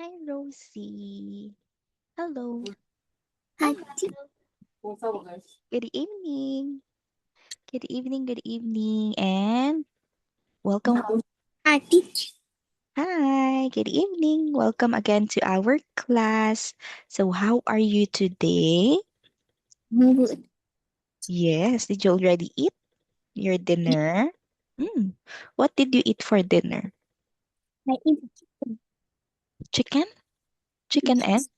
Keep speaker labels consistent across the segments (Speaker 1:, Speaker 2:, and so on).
Speaker 1: Hi, Rosie. Hello.
Speaker 2: Hi,
Speaker 1: Good evening. Good evening. Good evening. And welcome.
Speaker 2: hi, teacher.
Speaker 1: Hi. Good evening. Welcome again to our class. So, how are you today?
Speaker 2: Good.
Speaker 1: Yes. Did you already eat your dinner? Hmm. What did you eat for dinner?
Speaker 2: I eat
Speaker 1: Chicken? Chicken and
Speaker 2: yes,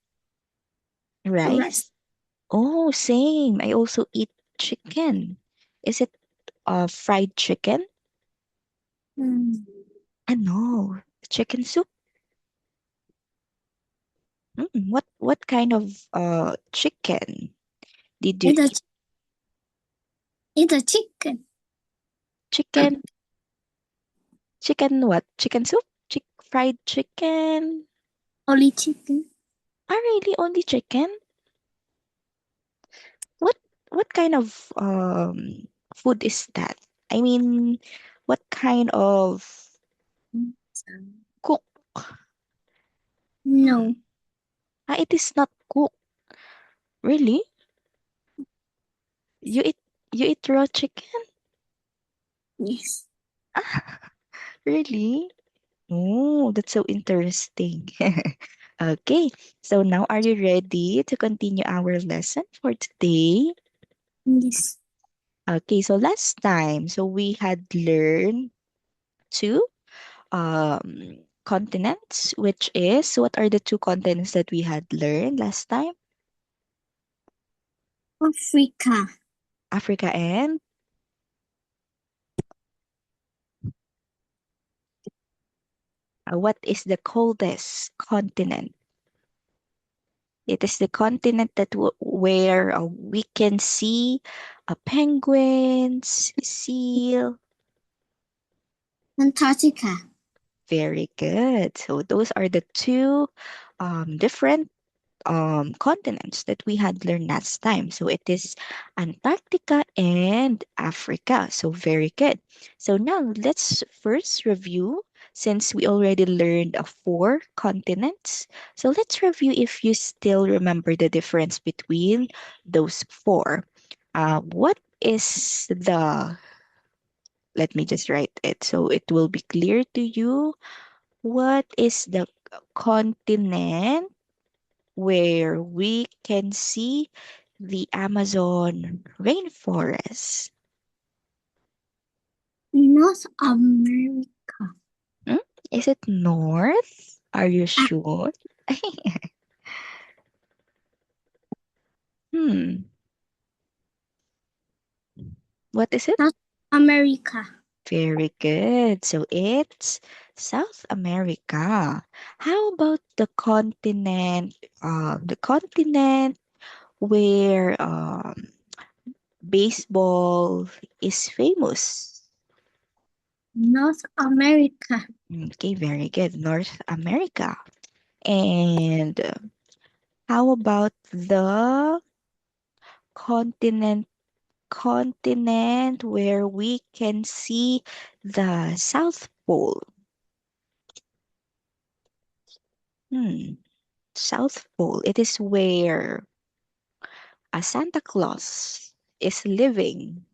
Speaker 2: rice.
Speaker 1: rice? Oh, same. I also eat chicken. Is it fried chicken?
Speaker 2: Mm.
Speaker 1: No, chicken soup. What kind of chicken did you
Speaker 2: Eat a,
Speaker 1: eat?
Speaker 2: eat a chicken.
Speaker 1: Chicken, chicken what? Chicken soup? Fried chicken?
Speaker 2: Only chicken.
Speaker 1: Really only chicken? What what kind of food is that? I mean, what kind of cook? Hmm.
Speaker 2: No.
Speaker 1: It is not cooked. Really? You eat you eat raw chicken?
Speaker 2: Yes.
Speaker 1: Really? Oh, that's so interesting. Okay, so now are you ready to continue our lesson for today?
Speaker 2: Yes.
Speaker 1: Okay, so last time, so we had learned two continents, which is what are the two continents that we had learned last time?
Speaker 2: Africa.
Speaker 1: Africa and what is the coldest continent? It is the continent that where we can see penguins, seal.
Speaker 2: Antarctica.
Speaker 1: Very good. So those are the two different continents that we had learned last time. So it is Antarctica and Africa. So very good. So now let's first review since we already learned four continents. So let's review if you still remember the difference between those four. What is the, let me just write it so it will be clear to you. What is the continent where we can see the Amazon rainforest?
Speaker 2: North America.
Speaker 1: Hmm? Is it north? Are you
Speaker 2: Ah,
Speaker 1: sure? Hmm. What is it?
Speaker 2: South America.
Speaker 1: Very good. So it's South America. How about the continent where baseball is famous?
Speaker 2: North America.
Speaker 1: Okay, very good. North America. And how about the continent continent where we can see the South Pole? Hmm, South Pole. It is where a Santa Claus is living.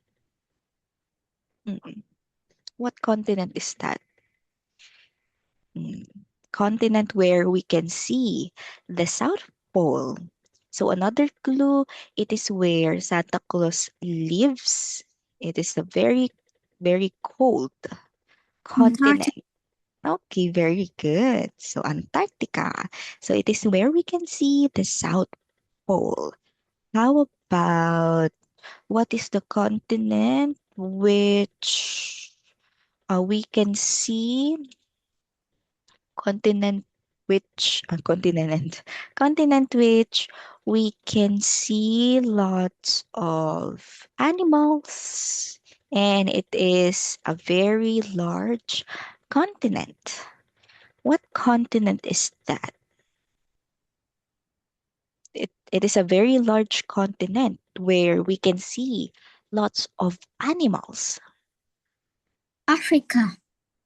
Speaker 1: Hmm, what continent is that? Hmm, continent where we can see the South Pole. So another clue, it is where Santa Claus lives. It is a very, very cold
Speaker 2: Antarctica.
Speaker 1: continent. Okay, very good. So Antarctica. So it is where we can see the South Pole. How about what is the continent which we can see continent which continent continent which we can see lots of animals and it is a very large continent. What continent is that? It is a very large continent where we can see lots of animals.
Speaker 2: Africa.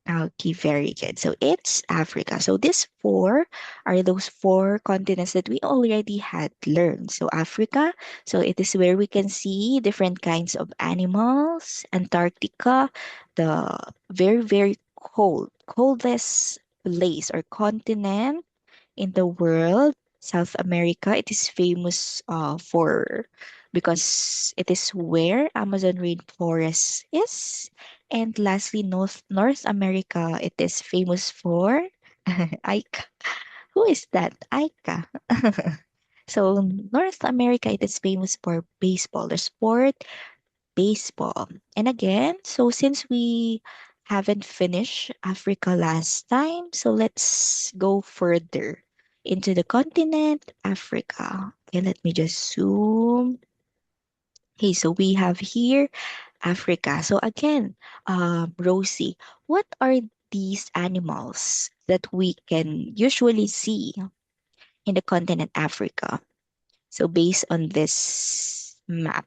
Speaker 1: Okay, very good. So it's Africa. So these four are those four continents that we already had learned. So Africa, so it is where we can see different kinds of animals. Antarctica, the very, very coldest place or continent in the world. South America, it is famous for because it is where Amazon rainforest is. And lastly, North America, it is famous for Ica. Who is that? Ica. So North America, it is famous for baseball, the sport baseball. And again, so since we haven't finished Africa last time, so let's go further into the continent Africa. Okay, let me just zoom. Okay, so we have here Africa. So again, Rosie, what are these animals that we can usually see in the continent Africa? So based on this map,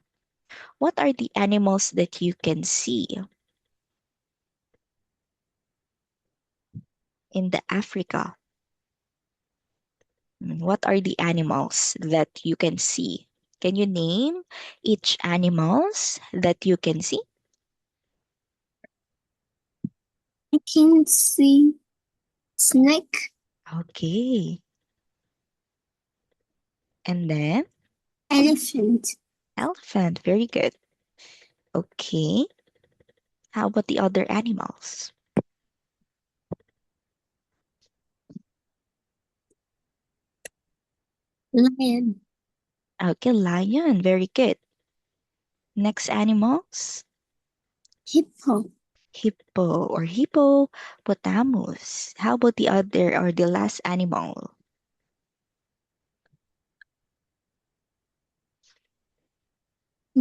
Speaker 1: what are the animals that you can see in the Africa? What are the animals that you can see? Can you name each animals that you can see?
Speaker 2: I can see snake,
Speaker 1: Okay. And then
Speaker 2: elephant,
Speaker 1: elephant. Very good. Okay. How about the other animals?
Speaker 2: lion,
Speaker 1: Okay, lion. Very good. Next animals?
Speaker 2: hippo,
Speaker 1: Hippo or hippopotamus. How about the other or the last animal?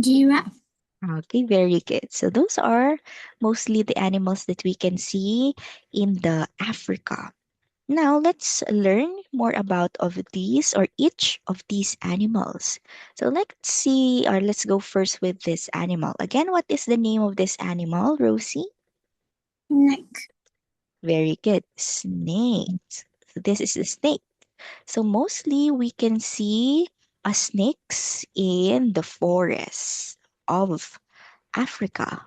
Speaker 2: giraffe.
Speaker 1: Okay, very good. So those are mostly the animals that we can see in the Africa. Now let's learn more about of these or each of these animals. So let's see or let's go first with this animal. Again, what is the name of this animal, Rosie?
Speaker 2: Neck,
Speaker 1: Very good. Snake. So this is the snake. So mostly we can see snakes in the forest of Africa.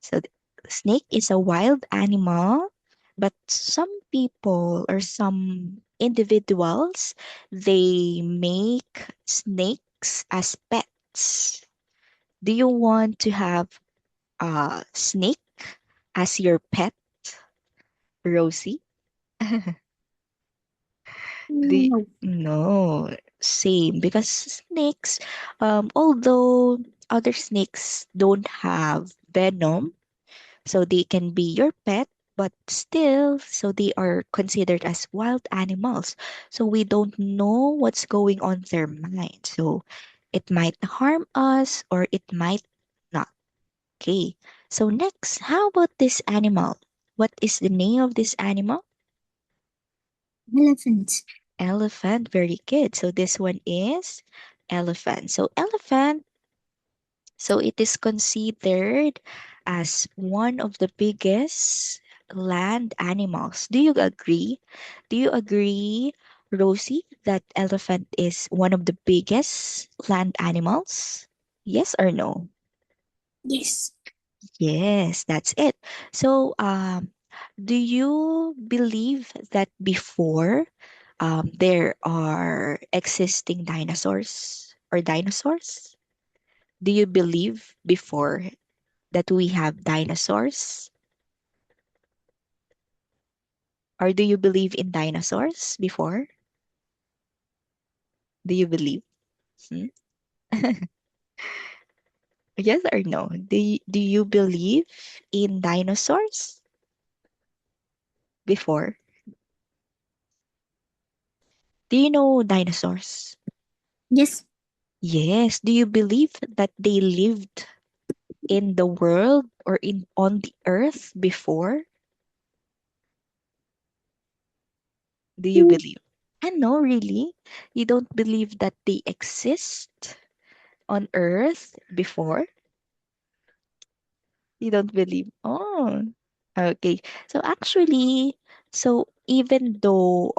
Speaker 1: So snake is a wild animal, but some people or some individuals they make snakes as pets. Do you want to have a snake as your pet, Rosie? Do you,
Speaker 2: no,
Speaker 1: no, same because snakes, although other snakes don't have venom, so they can be your pet, but still, so they are considered as wild animals. So we don't know what's going on their mind. So it might harm us or it might not. Okay. So next, how about this animal? What is the name of this animal?
Speaker 2: elephant,
Speaker 1: Elephant. Very good. So this one is elephant. So elephant, so it is considered as one of the biggest land animals. Do you agree? Do you agree, Rosie, that elephant is one of the biggest land animals? Yes or no?
Speaker 2: yes,
Speaker 1: Yes, that's it. So, do you believe that before there are existing dinosaurs or dinosaurs? Do you believe before that we have dinosaurs? Or do you believe in dinosaurs before? Do you believe? Hmm? Yes or no? Do you believe in dinosaurs before? Do you know dinosaurs?
Speaker 2: yes,
Speaker 1: Yes. Do you believe that they lived in the world or in on the earth before? Do you believe? And no, really? You don't believe that they exist on earth before? You don't believe? Oh. Okay. So actually, so even though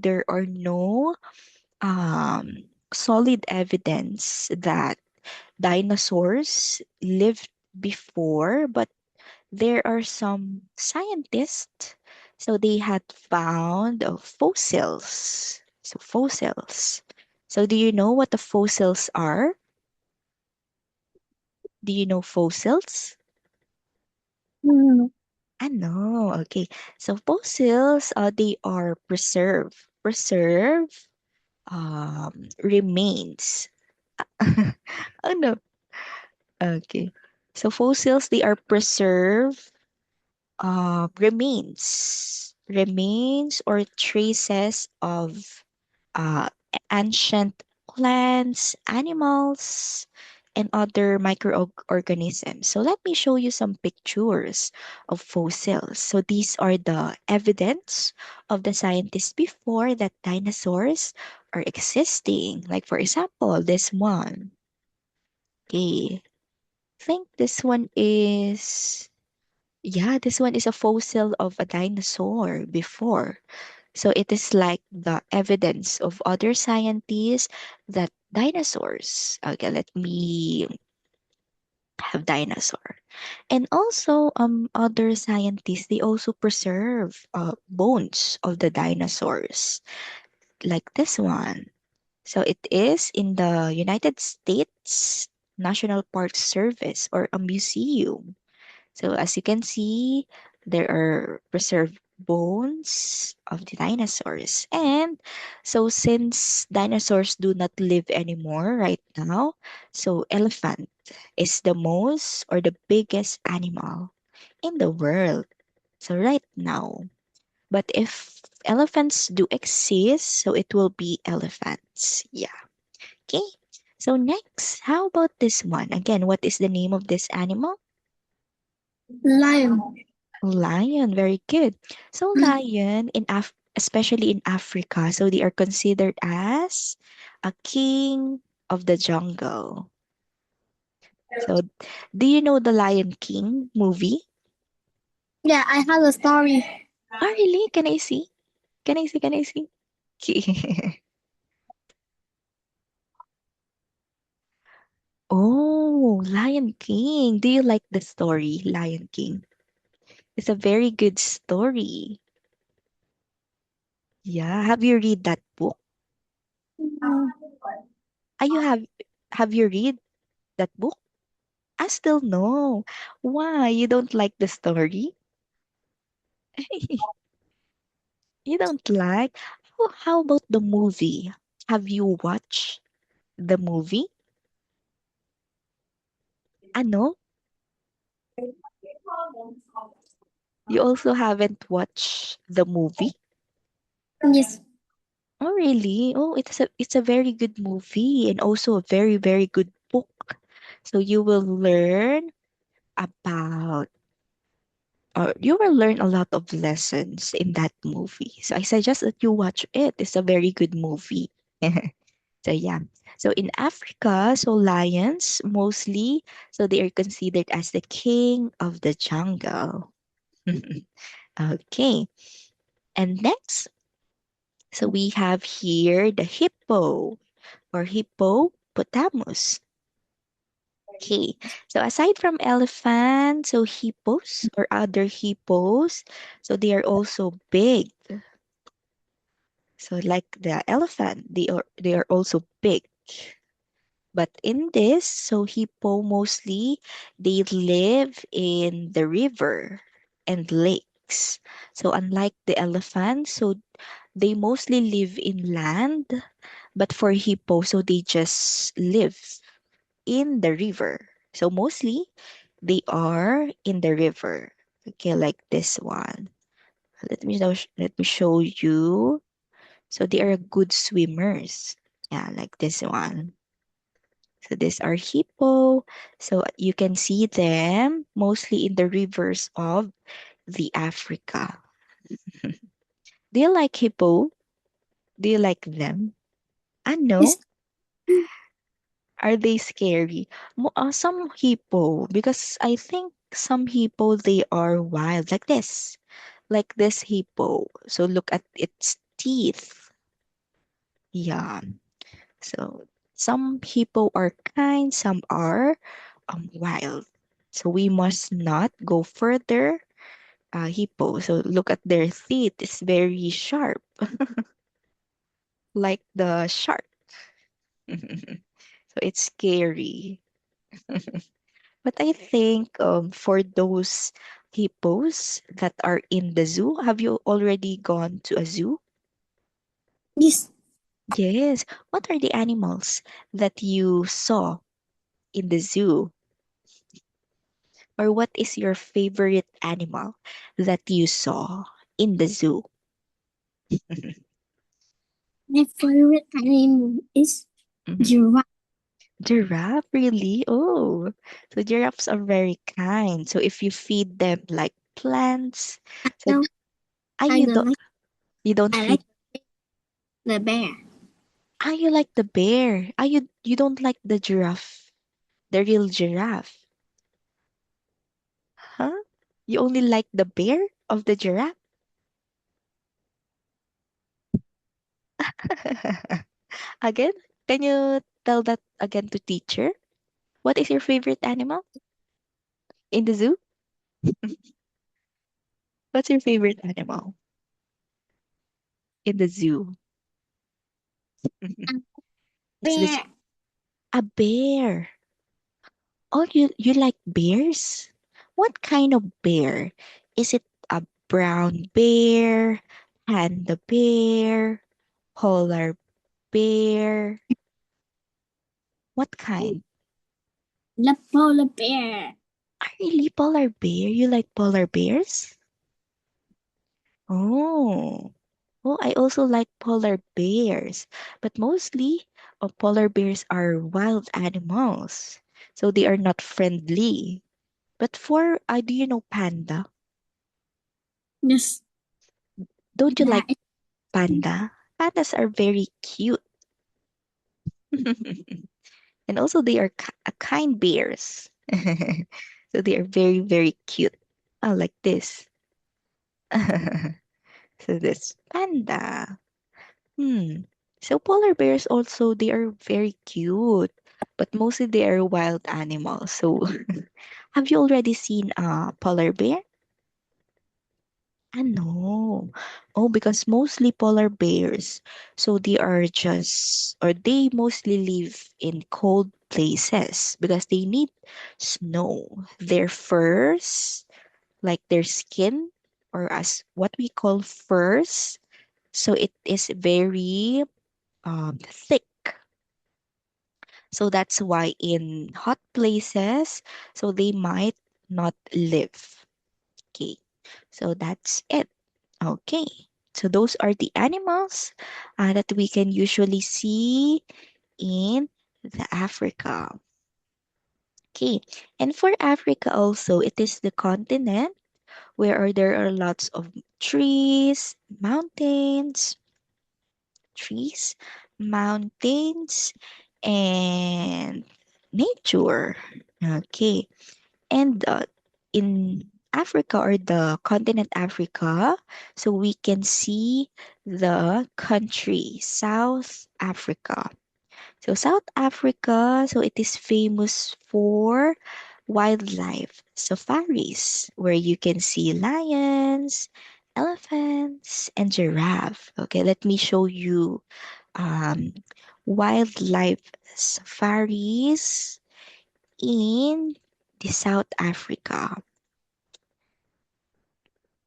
Speaker 1: there are no solid evidence that dinosaurs lived before, but there are some scientists, so they had found fossils. So fossils. So do you know what the fossils are? Do you know fossils?
Speaker 2: Mm,
Speaker 1: I know. Okay. So fossils, they are preserve remains. Oh no. Okay. So fossils, they are preserve remains or traces of ancient plants, animals, and other microorganisms. So let me show you some pictures of fossils. So these are the evidence of the scientists before that dinosaurs are existing. Like for example, this one. Okay, I think this one is yeah, this one is a fossil of a dinosaur before. So it is like the evidence of other scientists that dinosaurs. Okay, let me have dinosaur. And also other scientists, they also preserve bones of the dinosaurs like this one. So it is in the United States National Park Service or a museum. So as you can see, there are preserved bones of the dinosaurs. And so since dinosaurs do not live anymore right now, so elephant is the most or the biggest animal in the world. So right now. But if elephants do exist, so it will be elephants. Yeah. Okay. So next, how about this one? Again, what is the name of this animal?
Speaker 2: lion.
Speaker 1: Lion, very good. So lion especially in Africa, so they are considered as a king of the jungle. So do you know the Lion King movie?
Speaker 2: Yeah, I have a story.
Speaker 1: Oh really? Can I see? Can I see? Can I see? Okay. Oh, Lion King. Do you like the story, Lion King? It's a very good story. Yeah. Have you read that book?
Speaker 2: Mm,
Speaker 1: You have you read that book? I still know. Why? You don't like the story? You don't like? How about the movie? Have you watched the movie? Ano? You also haven't watched the movie?
Speaker 2: yes.
Speaker 1: Oh, really? Oh, it's a very good movie and also a very, very good book. So you will learn about or you will learn a lot of lessons in that movie. So I suggest that you watch it. It's a very good movie. So yeah. So in Africa, so lions mostly, so they are considered as the king of the jungle. Okay. And next, so we have here the hippo or hippopotamus. Okay. So aside from elephant, so hippos or other hippos, so they are also big. So like the elephant, they are also big. But in this, so hippo mostly they live in the river and lakes. So unlike the elephant, so they mostly live in land, but for hippo, so they just live in the river. So mostly they are in the river. Okay, like this one. Let me show you. So they are good swimmers. Yeah, like this one. So these are hippo. So you can see them mostly in the rivers of the Africa. Do you like hippo? Do you like them? I
Speaker 2: Yes.
Speaker 1: know. Are they scary? Some hippo, because I think some hippo they are wild like this hippo. So look at its teeth. Yeah. So some hippo are kind, some are wild. So we must not go further. Hippo. So look at their teeth. It's very sharp, like the shark. So it's scary. But I think for those hippos that are in the zoo, have you already gone to a zoo?
Speaker 2: Yes.
Speaker 1: Yes. What are the animals that you saw in the zoo? Or what is your favorite animal that you saw in the zoo?
Speaker 2: My favorite animal is
Speaker 1: Mhm.
Speaker 2: giraffe.
Speaker 1: Giraffe, really? Oh, so giraffes are very kind. So if you feed them like plants, so
Speaker 2: No, I
Speaker 1: you
Speaker 2: don't
Speaker 1: don't
Speaker 2: like.
Speaker 1: you don't
Speaker 2: I
Speaker 1: feed.
Speaker 2: like the bear.
Speaker 1: You like the bear. You don't like the giraffe, the real giraffe, huh? You only like the bear of the giraffe. Again, can you tell that again to teacher? What is your favorite animal in the zoo? What's your favorite animal in the zoo? It's this
Speaker 2: Bear.
Speaker 1: a bear. Oh, you like bears? What kind of bear? Is it a brown bear, panda bear, polar bear? What kind?
Speaker 2: The polar bear.
Speaker 1: Are really polar bear? You like polar bears? Oh. Oh, I also like polar bears, but mostly polar bears are wild animals, so they are not friendly. But for do you know panda?
Speaker 2: Yes.
Speaker 1: Don't you like
Speaker 2: That is
Speaker 1: panda? Pandas are very cute. And also they are kind bears. So they are very, very cute. Oh, like this. So this panda. Hmm. So polar bears also they are very cute, but mostly they are wild animals. So have you already seen a polar bear? No. Oh, because mostly polar bears, so they are just, or they mostly live in cold places because they need snow. Their furs, like their skin, or as what we call furs, so it is very thick. So that's why in hot places, so they might not live. Okay, so that's it. Okay, so those are the animals that we can usually see in the Africa. Okay, and for Africa also, it is the continent where there are lots of trees, trees, mountains, and nature. Okay, and in Africa or the continent Africa, so we can see the country South Africa. So South Africa, so it is famous for wildlife safaris where you can see lions, elephants, and giraffe. Okay, let me show you um, wildlife safaris in the South Africa.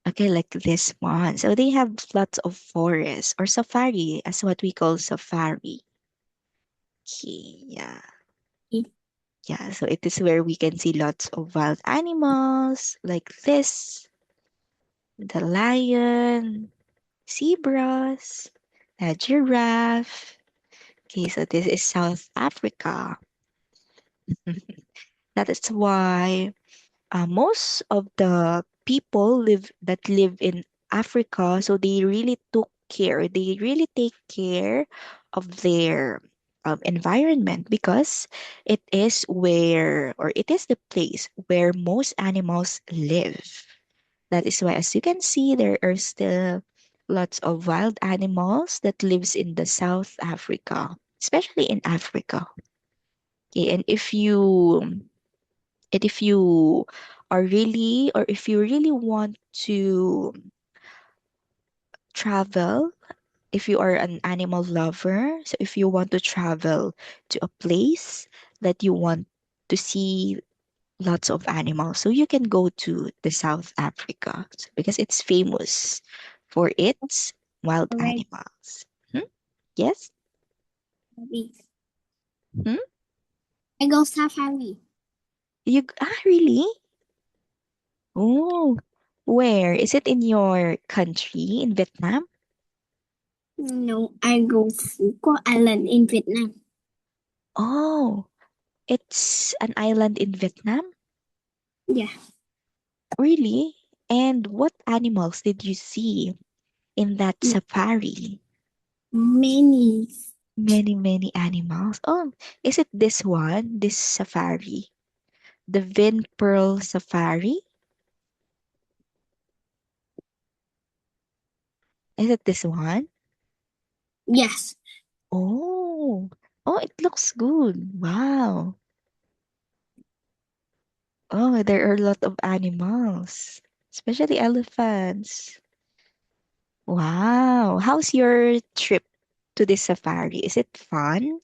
Speaker 1: Okay, like this one. So they have lots of forests or safari, as what we call safari. Okay, yeah. Yeah, so it is where we can see lots of wild animals like this, the lion, zebras, the giraffe. Okay, so this is South Africa. That is why most of the people live in Africa, so they really took care. They really take care of their environment because it is where, or it is the place where most animals live. That is why, as you can see, there are still lots of wild animals that lives in the South Africa, especially in Africa. Okay, and if you are really, or if you really want to travel, if you are an animal lover, so if you want to travel to a place that you want to see lots of animals, so you can go to the South Africa because it's famous for its wild
Speaker 2: Alright.
Speaker 1: animals. Hmm? Yes? Hmm?
Speaker 2: I go safari.
Speaker 1: Really? Oh, where? Is it in your country, in Vietnam?
Speaker 2: No, I go Phú Quốc Island in Vietnam.
Speaker 1: Oh, it's an island in Vietnam?
Speaker 2: Yeah,
Speaker 1: Really? And what animals did you see in that safari?
Speaker 2: many.
Speaker 1: Many, many animals. Oh, is it this one, this safari? The Vin Pearl Safari? Is it this one?
Speaker 2: Yes,
Speaker 1: Oh, oh, it looks good. Wow. Oh, there are a lot of animals, especially elephants. Wow. How's your trip to this safari? Is it fun?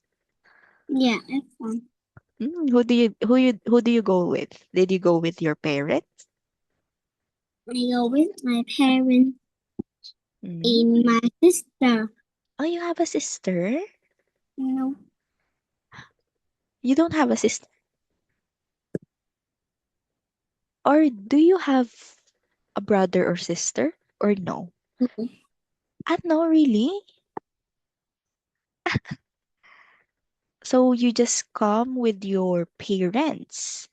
Speaker 2: yeah, it's fun.
Speaker 1: Who do you go with? Did you go with your parents?
Speaker 2: I go with my parents
Speaker 1: Mm.
Speaker 2: and my sister.
Speaker 1: Oh, you have a sister?
Speaker 2: No,
Speaker 1: You don't have a sister? Or do you have a brother or sister? Or no?
Speaker 2: no,
Speaker 1: Ah, no, really? So you just come with your parents?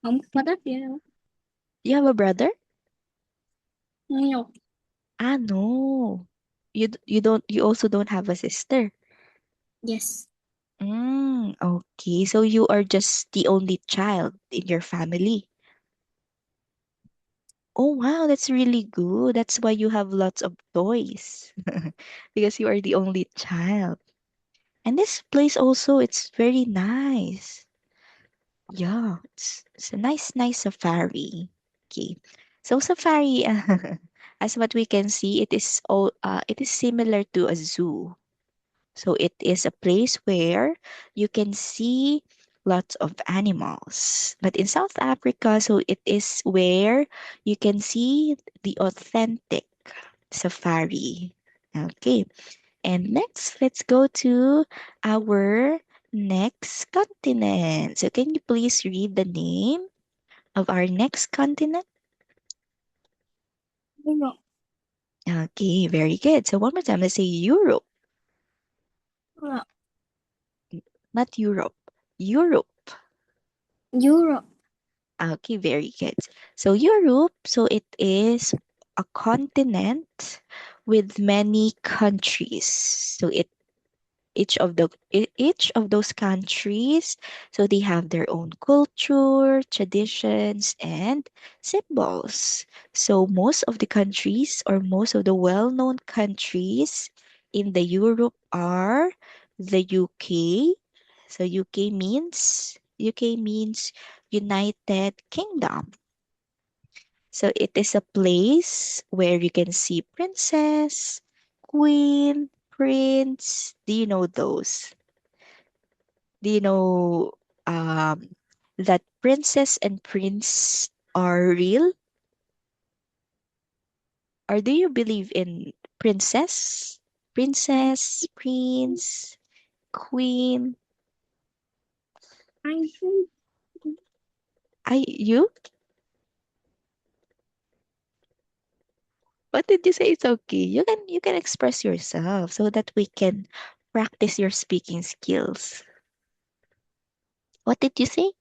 Speaker 2: không có đất gì đâu.
Speaker 1: You have a brother?
Speaker 2: No,
Speaker 1: Ah, no. You also don't have a sister.
Speaker 2: yes,
Speaker 1: Okay. So you are just the only child in your family. Oh, wow, that's really good. That's why you have lots of toys. Because you are the only child. And this place also, it's very nice. Yeah, it's a nice safari. Okay. So safari, as what we can see, it is similar to a zoo. So it is a place where you can see lots of animals. But in South Africa, so it is where you can see the authentic safari. Okay. And next, let's go to our next continent. So can you please read the name of our next continent?
Speaker 2: Europe,
Speaker 1: Okay, very good. So one more time, let's say Europe,
Speaker 2: Europe,
Speaker 1: not Europe. Europe.
Speaker 2: Europe.
Speaker 1: Okay, very good. So Europe, so it is a continent with many countries. So each of those countries, so they have their own culture, traditions, and symbols. So most of the countries, or most of the well-known countries in the Europe are the UK. So UK means United Kingdom. So it is a place where you can see princess, queen, prince. Do you know those? Do you know that princess and prince are real? Or do you believe in princess?
Speaker 2: I,
Speaker 1: Princess, prince, queen.
Speaker 2: I think
Speaker 1: You? What did you say? It's okay. You can express yourself so that we can practice your speaking skills. What did you say?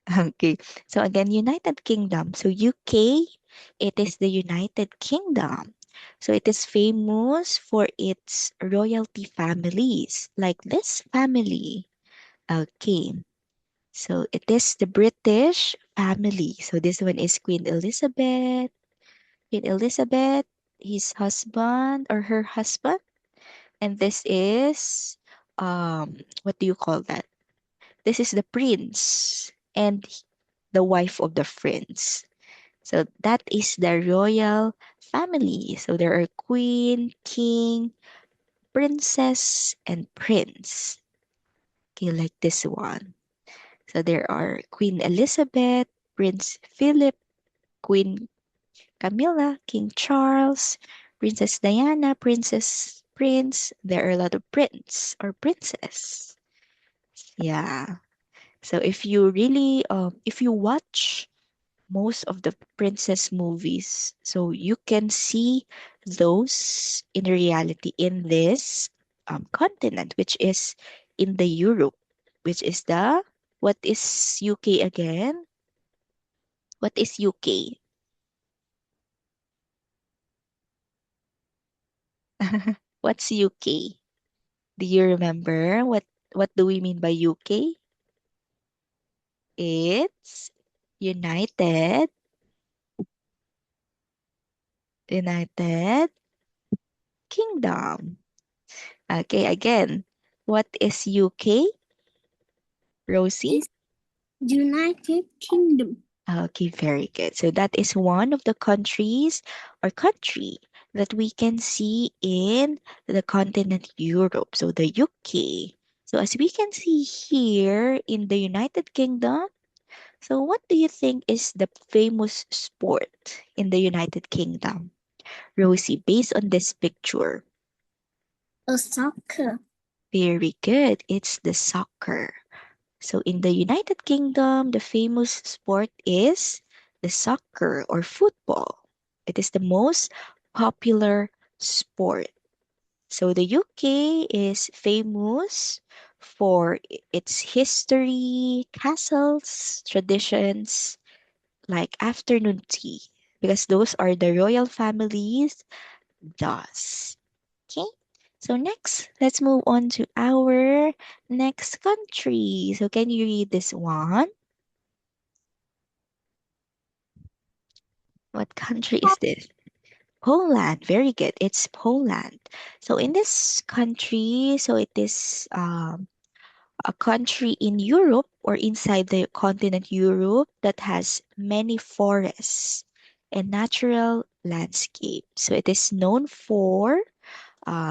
Speaker 1: Okay. So again, United Kingdom. So UK, it is the United Kingdom. So it is famous for its royalty families, like this family. Okay, so it is the British family. So this one is Queen Elizabeth. Queen Elizabeth, his husband or her husband, and this is what do you call that? This is the prince and the wife of the prince. So that is the royal family. So there are queen, king, princess, and prince. Okay, like this one. So there are Queen Elizabeth, Prince Philip, Queen Camilla, King Charles, Princess Diana, Princess Prince. There are a lot of prince or princess. Yeah. So if you watch most of the princess movies, so you can see those in reality in this continent, which is in the Europe, which is the what is UK again? What is UK? What's UK? Do you remember what do we mean by UK? It's United United Kingdom. Okay, again. What is UK, Rosie?
Speaker 2: Is United Kingdom.
Speaker 1: Okay, very good. So that is one of the countries or country that we can see in the continent Europe. So the UK. So as we can see here in the United Kingdom, so what do you think is the famous sport in the United Kingdom? Rosie, based on this picture.
Speaker 2: A soccer.
Speaker 1: Very good. It's the soccer. So in the United Kingdom, the famous sport is the soccer or football. It is the most popular sport. So the UK is famous for its history, castles, traditions, like afternoon tea, because those are the royal families does. Okay. So next, let's move on to our next country. So can you read this one? What country is this? Poland. Very good. It's Poland. So in this country, so it is a country in Europe or inside the continent Europe that has many forests and natural landscape. So it is known for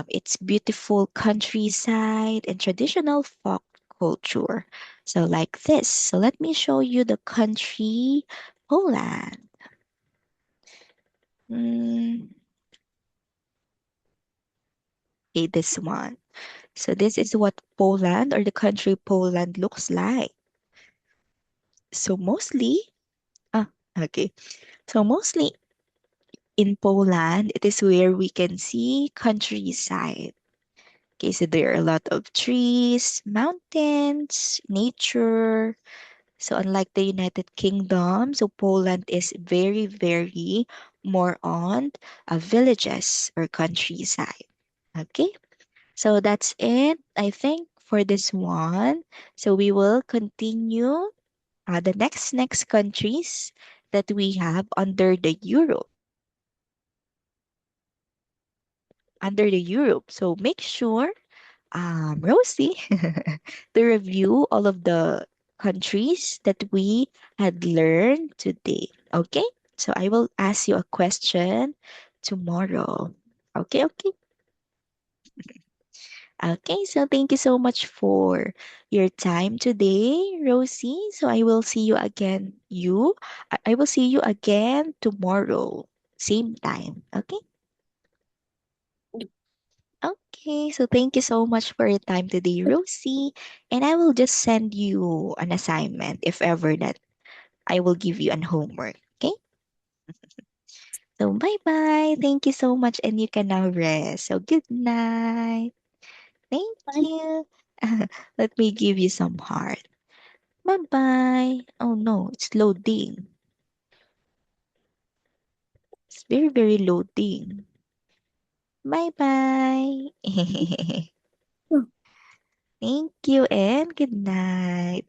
Speaker 1: its beautiful countryside and traditional folk culture. So like this. So let me show you the country Poland. Mm, okay, this one. So this is what Poland or the country Poland looks like. So mostly, ah, okay. So mostly in Poland, it is where we can see countryside. Okay, so there are a lot of trees, mountains, nature. So unlike the United Kingdom, so Poland is very, very more on villages or countryside. Okay, so that's it, I think, for this one. So we will continue the next countries that we have under the Europe. Under the Europe. So make sure, Rosie, to review all of the countries that we had learned today. Okay? So I will ask you a question tomorrow. Okay, okay. Okay, so thank you so much for your time today, Rosie. So I will see you again. I will see you again tomorrow, same time. Okay. Okay, so thank you so much for your time today, Rosie. And I will just send you an assignment if ever that I will give you an homework. Okay. So bye bye. Thank you so much, and you can now rest. So good night. Thank you. Let me give you some heart. Bye bye. Oh no, it's loading. It's very, very loading. Bye-bye.
Speaker 2: Oh.
Speaker 1: Thank you and good night.